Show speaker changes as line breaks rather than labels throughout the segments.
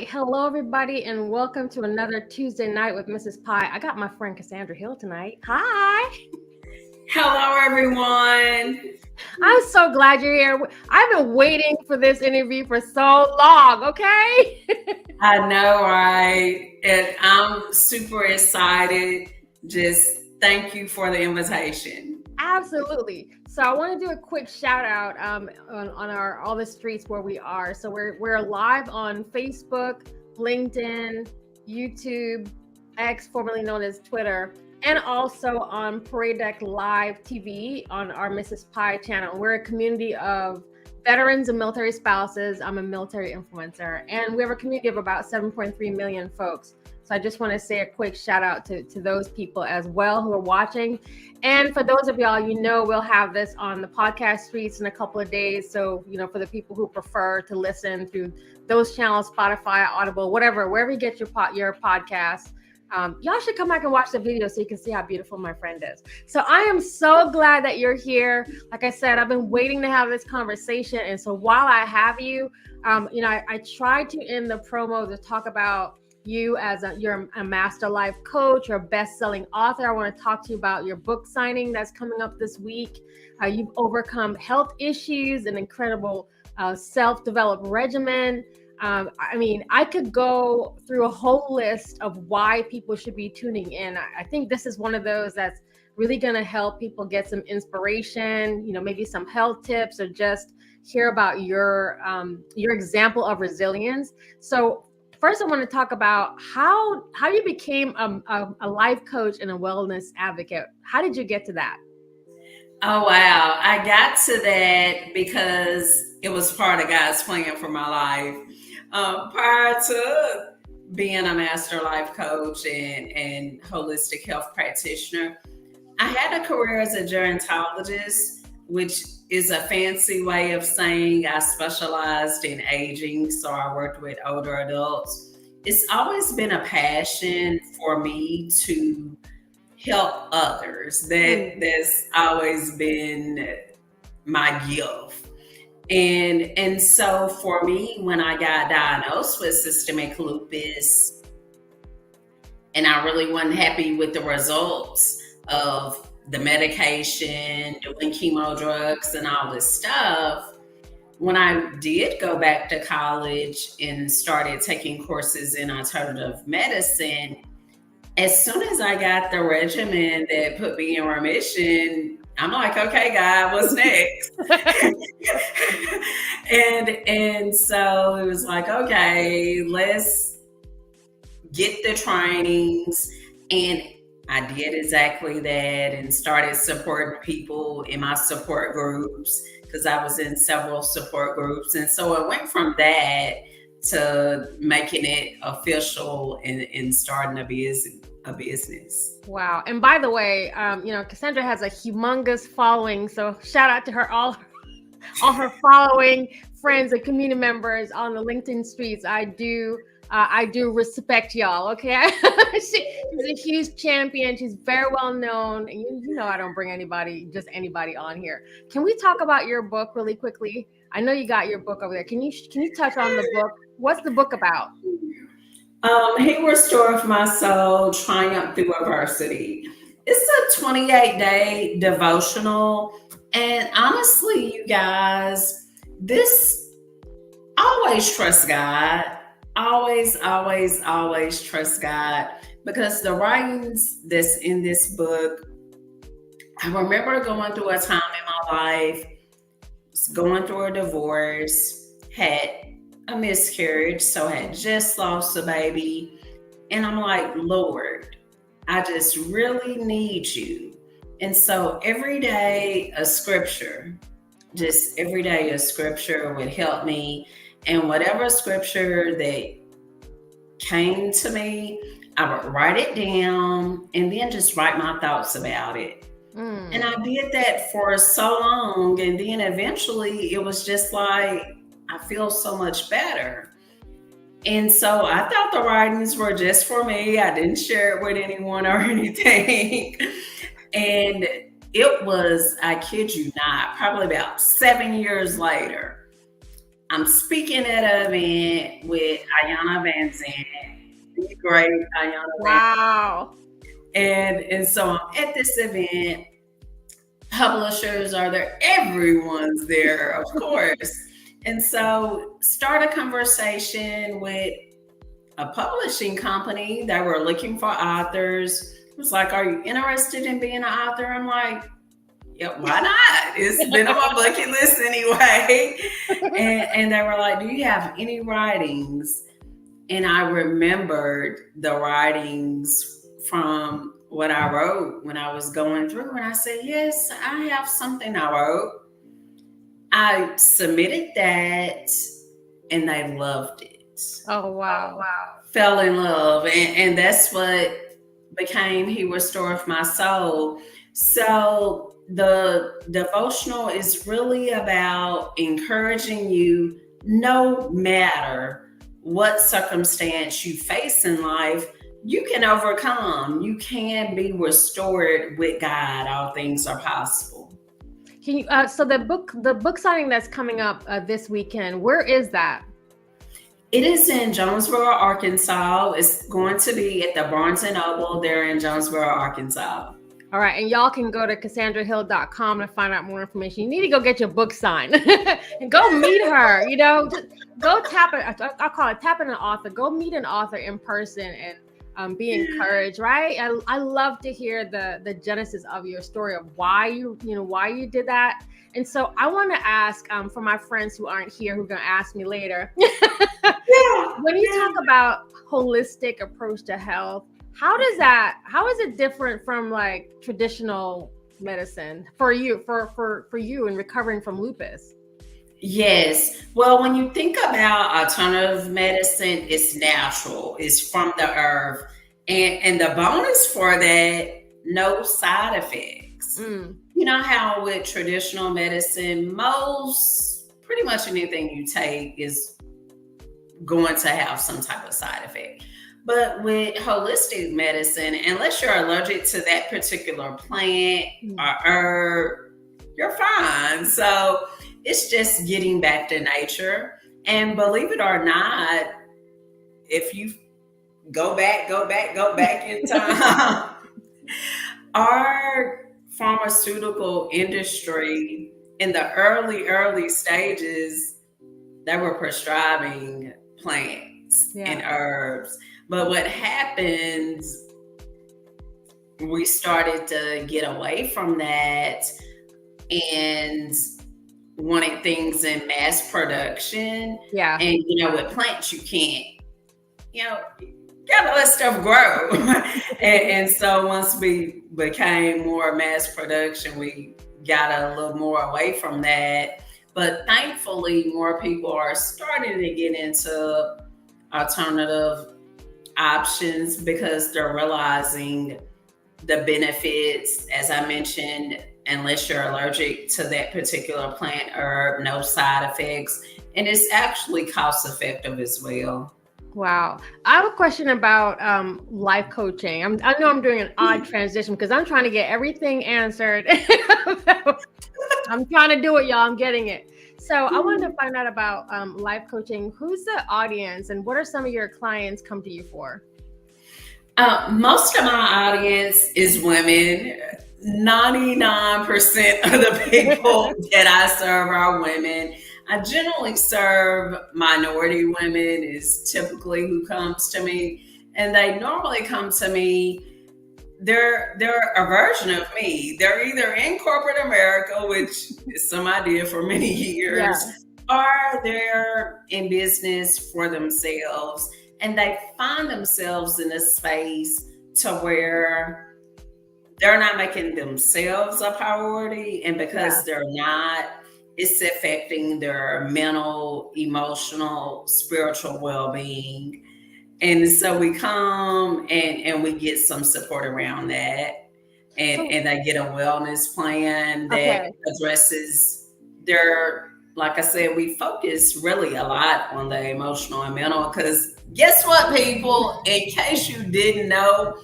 Hello, everybody, and welcome to another Tuesday night with Mrs. Pie. I got my friend Cassandra Hill tonight. Hi.
Hello, everyone.
I'm so glad you're here. I've been waiting for this interview for so long, okay?
I know, right? And I'm super excited. Just thank you for the invitation.
Absolutely. So I want to do a quick shout out on our all the streets where we are. So we're live on Facebook, LinkedIn, YouTube, X, formerly known as Twitter, and also on Parade Deck Live TV on our Mrs. Pie channel. We're a community of veterans and military spouses. I'm a military influencer, and we have a community of about 7.3 million folks. So I just want to say a quick shout out to those people as well who are watching. And for those of y'all, we'll have this on the podcast streets in a couple of days. So, for the people who prefer to listen through those channels, Spotify, Audible, whatever, wherever you get your podcast, y'all should come back and watch the video so you can see how beautiful my friend is. So I am so glad that you're here. Like I said, I've been waiting to have this conversation. And so while I have you, I tried to end the promo to talk about you as you're a master life coach or best-selling author. I want to talk to you about your book signing that's coming up this week. You've overcome health issues, an incredible self-developed regimen. I could go through a whole list of why people should be tuning in. I think this is one of those that's really going to help people get some inspiration, maybe some health tips, or just hear about your example of resilience. So first, I want to talk about how you became a life coach and a wellness advocate. How did you get to that?
Oh, wow. I got to that because it was part of God's plan for my life. Prior to being a master life coach and holistic health practitioner, I had a career as a gerontologist, which is a fancy way of saying I specialized in aging. So I worked with older adults. It's always been a passion for me to help others. That's always been my gift. And so for me, when I got diagnosed with systemic lupus, and I really wasn't happy with the results of the medication, doing chemo drugs and all this stuff, when I did go back to college and started taking courses in alternative medicine, as soon as I got the regimen that put me in remission, I'm like, okay, God, what's next? and so it was like, okay, let's get the trainings. And I did exactly that and started supporting people in my support groups because I was in several support groups. And so it went from that to making it official and starting a business.
Wow. And by the way, Cassandra has a humongous following. So shout out to her, all her following, friends and community members on the LinkedIn streets. I do respect y'all. Okay. She's a huge champion. She's very well known. And I don't bring just anybody on here. Can we talk about your book really quickly? I know you got your book over there. Can you touch on the book? What's the book about?
He Restoreth My Soul, Triumph Through Adversity. It's a 28-day devotional. And honestly, you guys, this always trust God. Always, always, always trust God. Because the writings that's in this book, I remember going through a time in my life, was going through a divorce, had a miscarriage, so had just lost a baby. And I'm like, Lord, I just really need you. And so every day a scripture, just every day a scripture would help me. And whatever scripture that came to me, I would write it down and then just write my thoughts about it. And I did that for so long. And then eventually it was just like, I feel so much better. And so I thought the writings were just for me. I didn't share it with anyone or anything. And it was, I kid you not, probably about 7 years later, I'm speaking at an event with Ayanna Van Zandt, the great Ayanna
Wow.
Van Zandt. And so I'm at this event. Publishers are there. Everyone's there, of course. And so start a conversation with a publishing company that were looking for authors. It was like, are you interested in being an author? I'm like, yeah, why not? It's been on my bucket list anyway. And they were like, do you have any writings? And I remembered the writings from what I wrote when I was going through. And I said, yes, I have something I wrote. I submitted that and they loved it.
Oh, wow.
Fell in love. And that's what became He Restoreth My Soul. So the devotional is really about encouraging you, no matter what circumstance you face in life, you can overcome. You can be restored with God. All things are possible.
Can you? So the book signing that's coming up this weekend, where is that?
It is in Jonesboro, Arkansas. It's going to be at the Barnes & Noble there in Jonesboro, Arkansas.
All right. And y'all can go to CassandraHill.com to find out more information. You need to go get your book signed and go meet her. You know, just go tap it. I'll call it tapping an author. Go meet an author in person and be encouraged, right? I love to hear the genesis of your story of why you did that. And so I want to ask for my friends who aren't here, who are going to ask me later, when you talk about holistic approach to health, how is it different from like traditional medicine for you, for you in recovering from lupus?
Yes. Well, when you think about alternative medicine, it's natural. It's from the earth. And the bonus for that, no side effects. You know how with traditional medicine, pretty much anything you take is going to have some type of side effect. But with holistic medicine, unless you're allergic to that particular plant or herb, you're fine. So it's just getting back to nature. And believe it or not, if you go back in time, our pharmaceutical industry in the early stages, they were prescribing plants and herbs. But what happens, we started to get away from that and wanting things in mass production.
Yeah.
And, with plants, you can't, gotta let stuff grow. and so once we became more mass production, we got a little more away from that. But thankfully, more people are starting to get into alternative options because they're realizing the benefits, as I mentioned, unless you're allergic to that particular plant herb, no side effects. And it's actually cost effective as well.
Wow. I have a question about life coaching. I know I'm doing an odd transition because I'm trying to get everything answered. I'm trying to do it, y'all. I'm getting it. So I wanted to find out about life coaching. Who's the audience, and what are some of your clients come to you for?
Most of my audience is women. 99% of the people that I serve are women. I generally serve minority women is typically who comes to me, and they normally come to me. They're a version of me. They're either in corporate America, which is some idea for many years,
Yes.
or they're in business for themselves, and they find themselves in a space to where they're not making themselves a priority, and
Yeah.
because they're not, it's affecting their mental, emotional, spiritual well-being. And so we come and we get some support around that.
So
And they get a wellness plan that
okay.
addresses their, like I said, we focus really a lot on the emotional and mental, because guess what, people? In case you didn't know,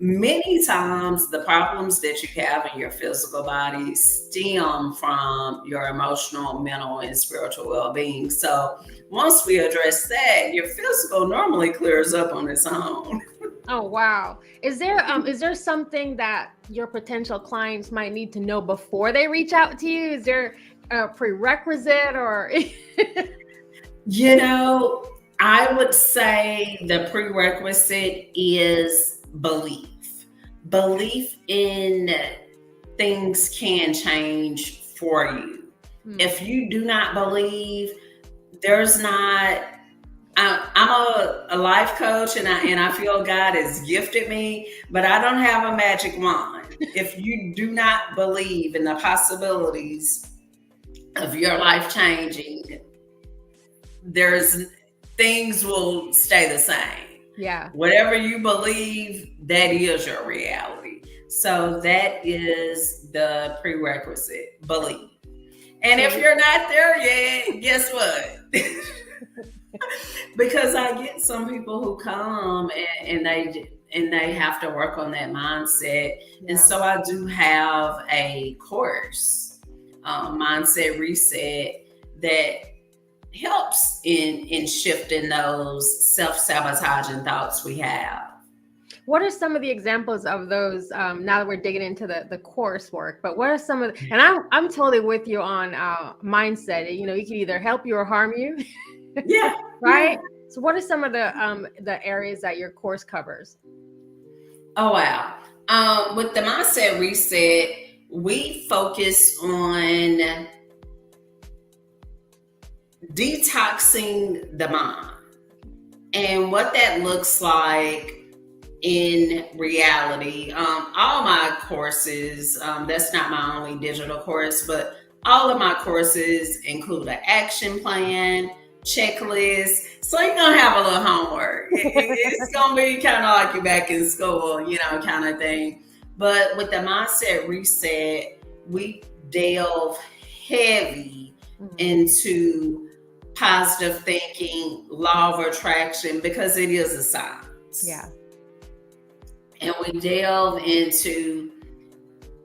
many times the problems that you have in your physical body stem from your emotional, mental, and spiritual well-being. So once we address that, your physical normally clears up on its own.
Oh wow. Is there something that your potential clients might need to know before they reach out to you? Is there a prerequisite or
You know, I would say the prerequisite is belief. Belief in things can change for you. If you do not believe, there's not. I'm a life coach, and I feel God has gifted me, but I don't have a magic wand. If you do not believe in the possibilities of your life changing, there's things will stay the same.
Yeah.
Whatever you believe, that is your reality. So that is the prerequisite, belief. And if you're not there yet, guess what? Because I get some people who come and they have to work on that mindset.
Yeah.
And so I do have a course, Mindset Reset, that helps in shifting those self-sabotaging thoughts we have.
What are some of the examples of those? Now that we're digging into the coursework, but what are some of and I'm totally with you on mindset. You know, it can either help you or harm you.
Yeah.
Right.
Yeah.
So what are some of the areas that your course covers?
Oh wow. With the Mindset Reset, we focus on detoxing the mind and what that looks like in reality. All my courses, that's not my only digital course, but all of my courses include an action plan, checklist. So you're going to have a little homework. It's going to be kind of like you're back in school, kind of thing. But with the Mindset Reset, we delve heavy into positive thinking, law of attraction, because it is a science.
Yeah.
And we delve into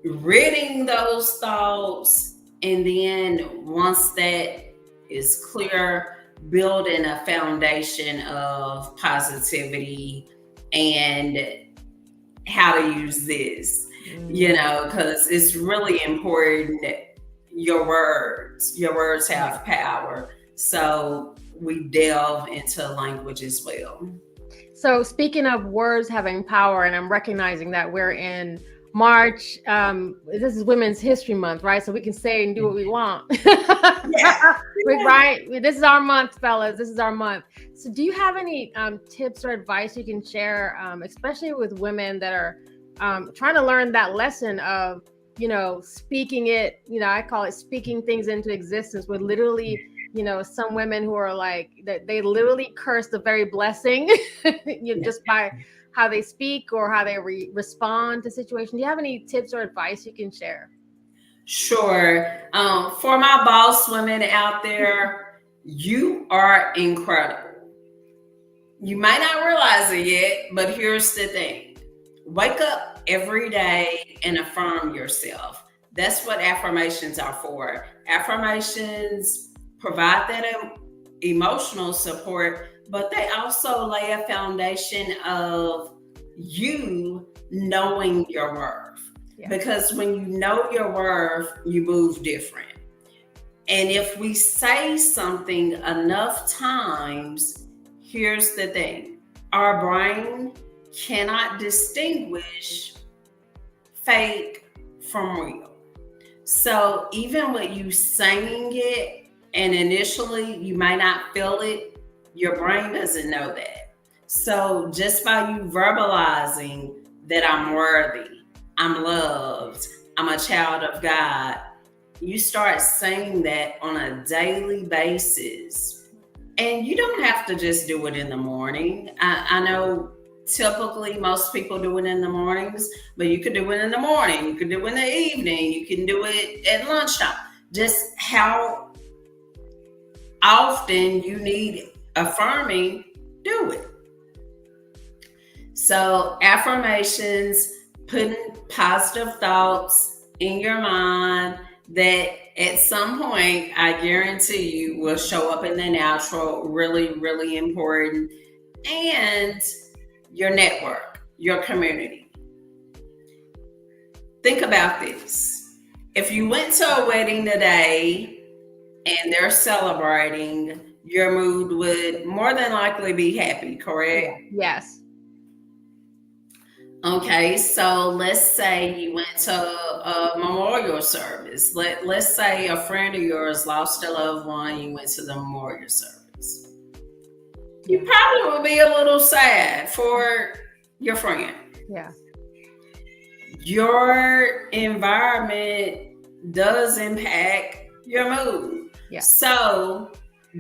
ridding those thoughts. And then once that is clear, building a foundation of positivity and how to use this, because it's really important that your words have power. So we delve into language as well.
So speaking of words having power, and I'm recognizing that we're in March, this is Women's History Month, right? So we can say and do what we want.
Yeah.
Right? This is our month, fellas. This is our month. So do you have any tips or advice you can share, especially with women that are trying to learn that lesson of, speaking it, I call it speaking things into existence, with literally some women who are like that, they literally curse the very blessing just by how they speak or how they respond to situations. Do you have any tips or advice you can share?
Sure. For my boss women out there, you are incredible. You might not realize it yet, but here's the thing. Wake up every day and affirm yourself. That's what affirmations are for. Affirmations provide that emotional support, but they also lay a foundation of you knowing your worth.
Yeah.
Because when you know your worth, you move different. And if we say something enough times, here's the thing: our brain cannot distinguish fake from real. So even with you saying it and initially you might not feel it, your brain doesn't know that. So just by you verbalizing that I'm worthy, I'm loved, I'm a child of God, you start saying that on a daily basis. And you don't have to just do it in the morning. I know typically most people do it in the mornings, but you could do it in the morning, you could do it in the evening, you can do it at lunchtime. Just how often you need affirming, do it. So affirmations, putting positive thoughts in your mind that at some point, I guarantee you, will show up in the natural, really, really important. And your network, your community. Think about this. If you went to a wedding today and they're celebrating, your mood would more than likely be happy, correct?
Yes.
Okay, so let's say you went to a memorial service. Let's say a friend of yours lost a loved one, you went to the memorial service. You probably will be a little sad for your friend.
Yeah.
Your environment does impact your mood.
Yeah.
So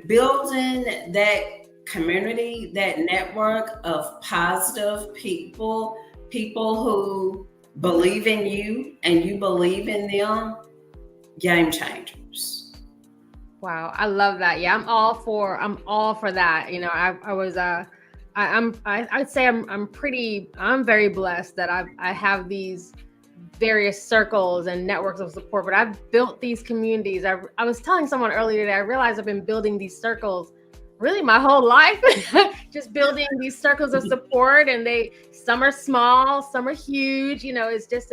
building that community, that network of positive people who believe in you and you believe in them, game changers.
Wow, I love that. Yeah, I'm all for that. You know, I'd say I'm very blessed that I have these various circles and networks of support, but I've built these communities. I was telling someone earlier today, I realized I've been building these circles really my whole life, just building these circles of support, and some are small, some are huge, you know, it's just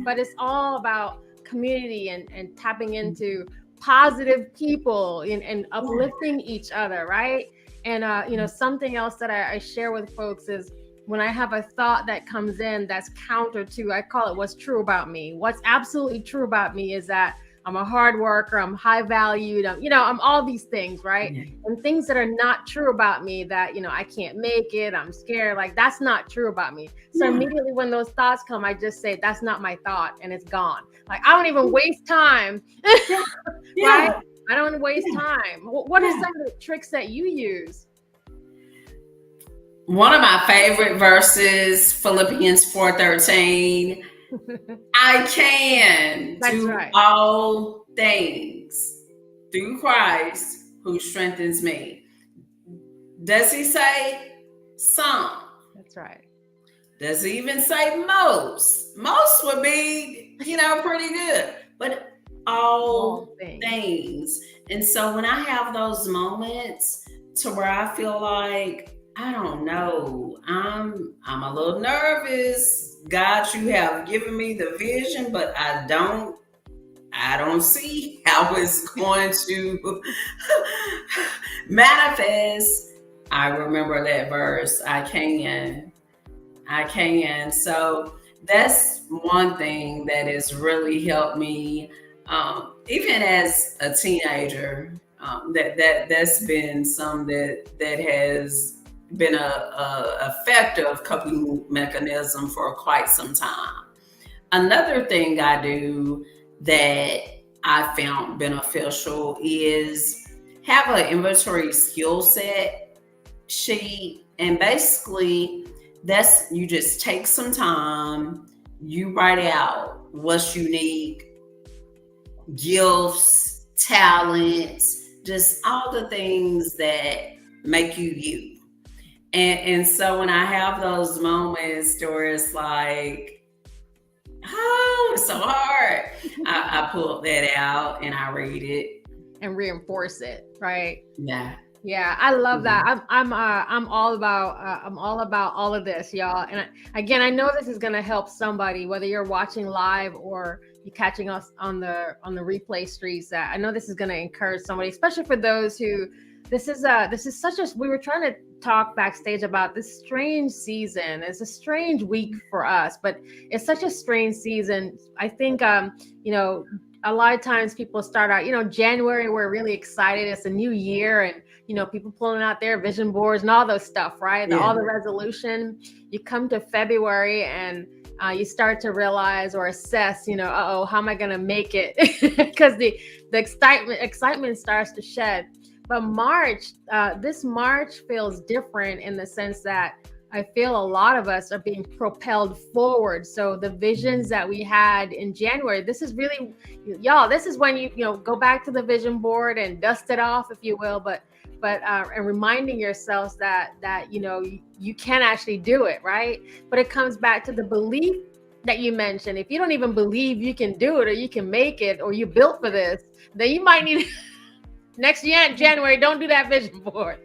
but it's all about community and tapping into positive people and uplifting each other, right? And you know, something else that I share with folks is when I have a thought that comes in that's counter to, I call it what's true about me. What's absolutely true about me is that I'm a hard worker, I'm high valued, I'm all these things, right? Yeah. And things that are not true about me, that, you know, I can't make it, I'm scared, like that's not true about me. So immediately when those thoughts come, I just say, that's not my thought, and it's gone. Like I don't even waste time, right? I don't waste time. What are some of the tricks that you use?
One of my favorite verses, Philippians 4:13. I can do all things through Christ who strengthens me. Does he say some?
That's right.
Does he even say most? Most would be, you know, pretty good. But all things. And so when I have those moments to where I feel like, I don't know, I'm a little nervous. God, you have given me the vision, but I don't see how it's going to manifest. I remember that verse. I can. So that's one thing that has really helped me, even as a teenager. That's been some that has been a effective coping mechanism for quite some time. Another thing I do that I found beneficial is have an inventory skill set sheet, and basically that's, you just take some time, you write out what's unique, gifts, talents, just all the things that make you you. And so when I have those moments where it's like, oh, it's so hard, I pull that out and I read it.
and reinforce it, right?
Yeah.
Yeah, I love that. I'm all about all of this, y'all. And again, I know this is gonna help somebody, whether you're watching live or you catching us on the replay streets. That I know this is gonna encourage somebody, especially for those who this is such a we were trying to talk backstage about this strange season. It's a strange week for us, but it's such a strange season. I think you know, a lot of times people start out, January, we're really excited. It's a new year and people pulling out their vision boards and all those stuff, right?
Yeah.
All the resolution. You come to February and you start to realize or assess, how am I going to make it? Because the excitement starts to shed. But March, this March feels different in the sense that I feel a lot of us are being propelled forward. So the visions that we had in January, this is really, y'all, this is when you go back to the vision board and dust it off, if you will, but and reminding yourselves that you can actually do it, right? But it comes back to the belief that you mentioned. If you don't even believe you can do it or you can make it or you built for this, then you might need next year, January, don't do that vision board.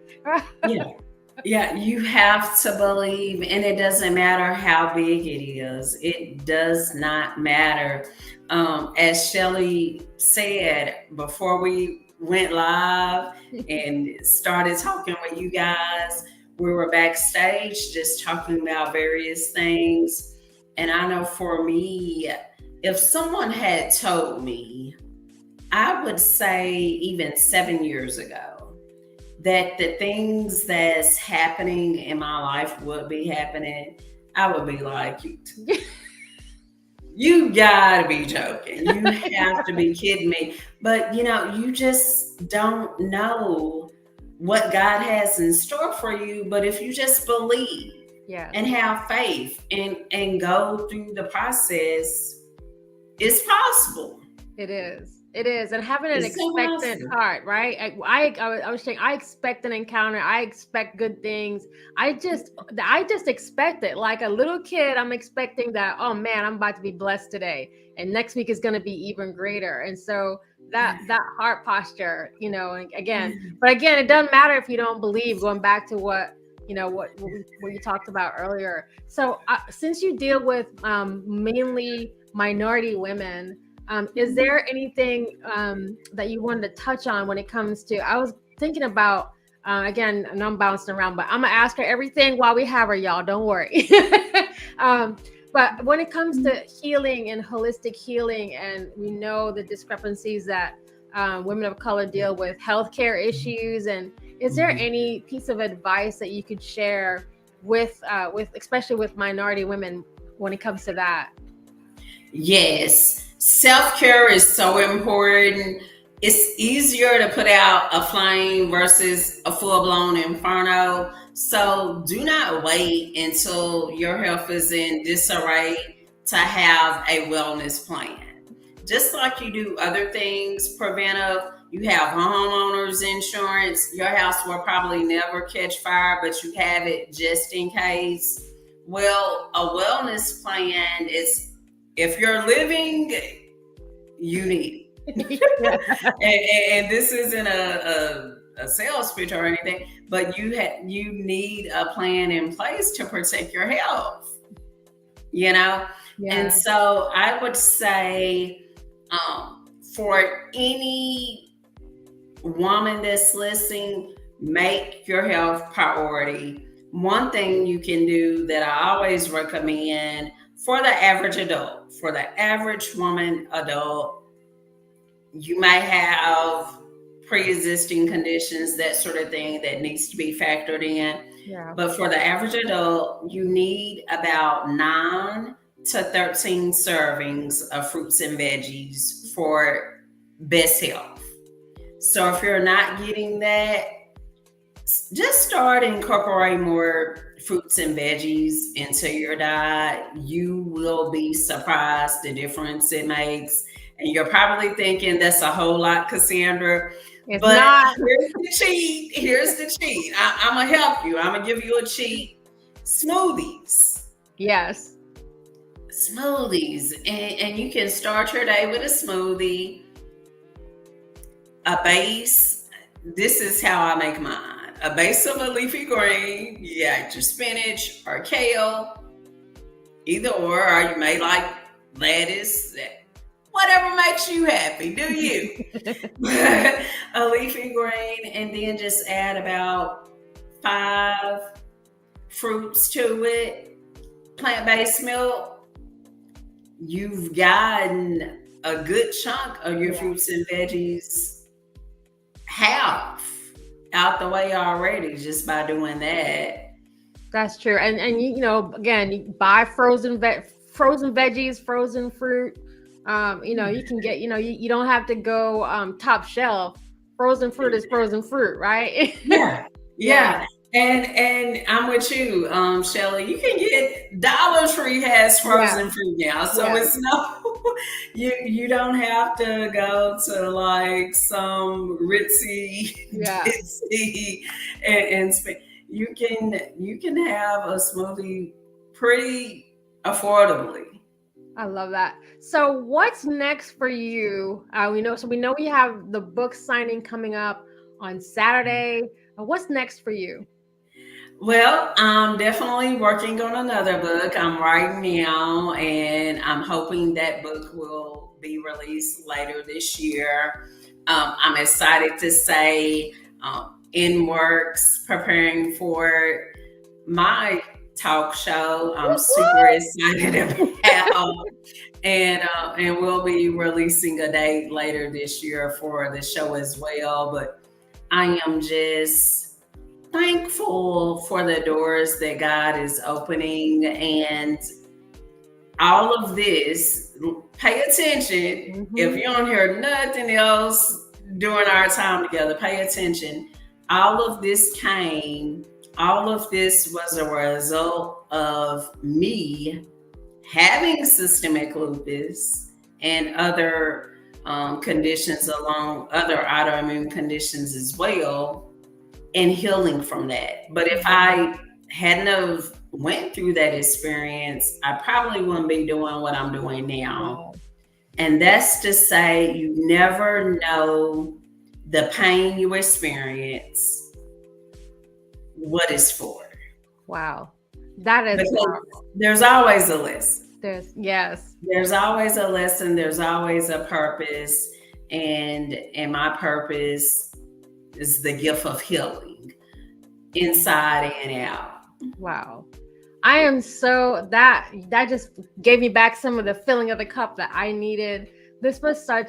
Yeah, you have to believe, and it doesn't matter how big it is. It does not matter. As Shelly said before we went live and started talking with you guys, we were backstage just talking about various things. And I know for me, if someone had told me, I would say even 7 years ago, that the things that's happening in my life would be happening, I would be like, you gotta be joking. You have to be kidding me. But you just don't know what God has in store for you. But if you just believe and have faith and go through the process, it's possible.
It is, and having an expectant heart, right? I was saying, I expect an encounter. I expect good things. I just expect it. Like a little kid, I'm expecting that. Oh man, I'm about to be blessed today, and next week is going to be even greater. And so that heart posture, and again, it doesn't matter if you don't believe. Going back to what you talked about earlier. So since you deal with mainly minority women. Is there anything that you wanted to touch on when it comes to, I was thinking about, again, and I'm bouncing around, but I'm going to ask her everything while we have her, y'all. Don't worry. But when it comes to healing and holistic healing, and we know the discrepancies that women of color deal with, healthcare issues, and is there any piece of advice that you could share with especially with minority women when it comes to that?
Yes. Self-care is so important. It's easier to put out a flame versus a full-blown inferno. So do not wait until your health is in disarray to have a wellness plan. Just like you do other things preventive, you have homeowners insurance. Your house will probably never catch fire, but you have it just in case. Well, a wellness plan is, if you're living, you need it. and this isn't a sales pitch or anything, but you need a plan in place to protect your health. And so I would say, for any woman that's listening, make your health priority. One thing you can do that I always recommend for the average adult, for the average woman adult, you might have pre-existing conditions, that sort of thing that needs to be factored in.
Yeah.
But for the average adult, you need about 9 to 13 servings of fruits and veggies for best health. So if you're not getting that, just start incorporating more fruits and veggies into your diet. You will be surprised the difference it makes. And you're probably thinking that's a whole lot, Cassandra.
It's not.
Here's the cheat. I'm going to help you. I'm going to give you a cheat. Smoothies.
Yes.
Smoothies. And you can start your day with a smoothie. a base. This is how I make mine. A base of a leafy green. You got your spinach or kale, either or you may like lettuce. Whatever makes you happy, do you? A leafy green, and then just add about 5 fruits to it. Plant-based milk. You've gotten a good chunk of your fruits and veggies half out the way already just by doing that.
That's true. And you know, again, you buy frozen veggies, frozen fruit. You know, you can get, you know, you don't have to go top shelf. Frozen fruit is frozen fruit, right?
Yeah. And I'm with you, Shelly. You can get Dollar Tree has frozen fruit now, so it's no, you don't have to go to like some ritzy, and you can have a smoothie pretty affordably.
I love that. So what's next for you? We know we have the book signing coming up on Saturday. What's next for you?
Well, I'm definitely working on another book. I'm writing now, and I'm hoping that book will be released later this year. I'm excited to say in works, preparing for my talk show. I'm super excited about, and we'll be releasing a date later this year for the show as well. But I am just thankful for the doors that God is opening, and all of this. Pay attention. If you don't hear nothing else during our time together, pay attention. All of this was a result of me having systemic lupus and other conditions, along other autoimmune conditions as well, and healing from that. But if I hadn't have went through that experience, I probably wouldn't be doing what I'm doing now. And that's to say, you never know the pain you experience, what it's for.
Wow. That is
because there's always a lesson.
There's
always a lesson. There's always a purpose. And my purpose is the gift of healing inside and out.
Wow. I am so that just gave me back some of the filling of the cup that I needed. This was I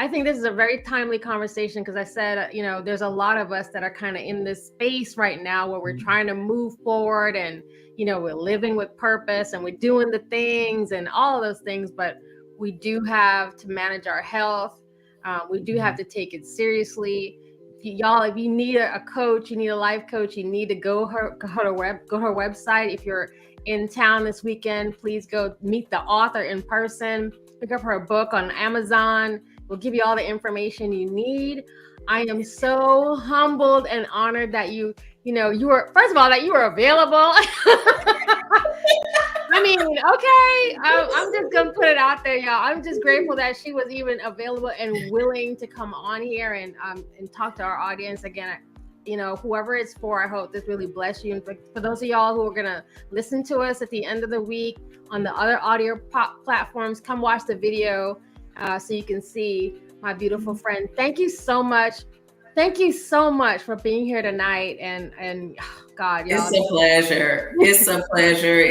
think this is a very timely conversation, because I said, you know, there's a lot of us that are kind of in this space right now where we're trying to move forward, and, you know, we're living with purpose and we're doing the things and all of those things, but we do have to manage our health. We do have to take it seriously. If you need a coach, you need a life coach, you need to go to her website. If you're in town this weekend, please go meet the author in person. Pick up her book on Amazon. We'll give you all the information you need. I am so humbled and honored that you were, first of all, that you were available. I mean, okay, I'm just gonna put it out there, y'all. I'm just grateful that she was even available and willing to come on here and talk to our audience. Again, you know, whoever it's for, I hope this really bless you. And for those of y'all who are gonna listen to us at the end of the week on the other audio platforms, come watch the video so you can see my beautiful friend. Thank you so much. Thank you so much for being here tonight. And oh God, y'all.
It's a pleasure. It's a pleasure.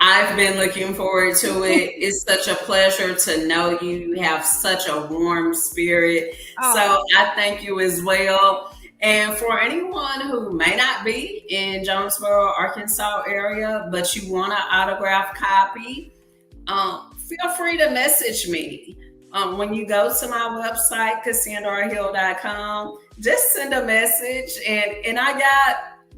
I've been looking forward to it. It's such a pleasure to know you. You have such a warm spirit. So I thank you as well. And for anyone who may not be in Jonesboro, Arkansas area, but you want an autographed copy, feel free to message me. When you go to my website, CassandraHill.com, just send a message, and I got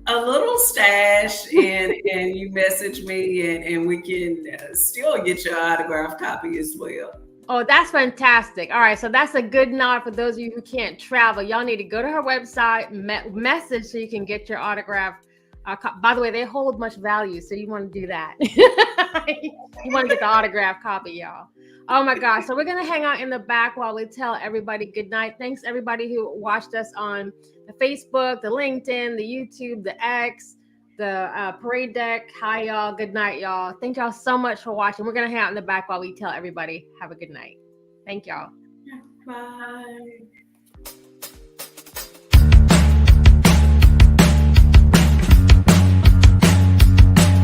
a little stash, and you message me, and we can still get your autographed copy as well.
Oh, that's fantastic. All right. So that's a good nod for those of you who can't travel. Y'all need to go to her website, message so you can get your autographed By the way, they hold much value, so you want to do that. You want to get the autograph copy, y'all. Oh my gosh. So we're going to hang out in the back while we tell everybody good night. Thanks everybody who watched us on the Facebook, the LinkedIn, the YouTube, the X, the parade deck. Hi, y'all. Good night, y'all. Thank y'all so much for watching. We're going to hang out in the back while we tell everybody have a good night. Thank y'all.
Bye.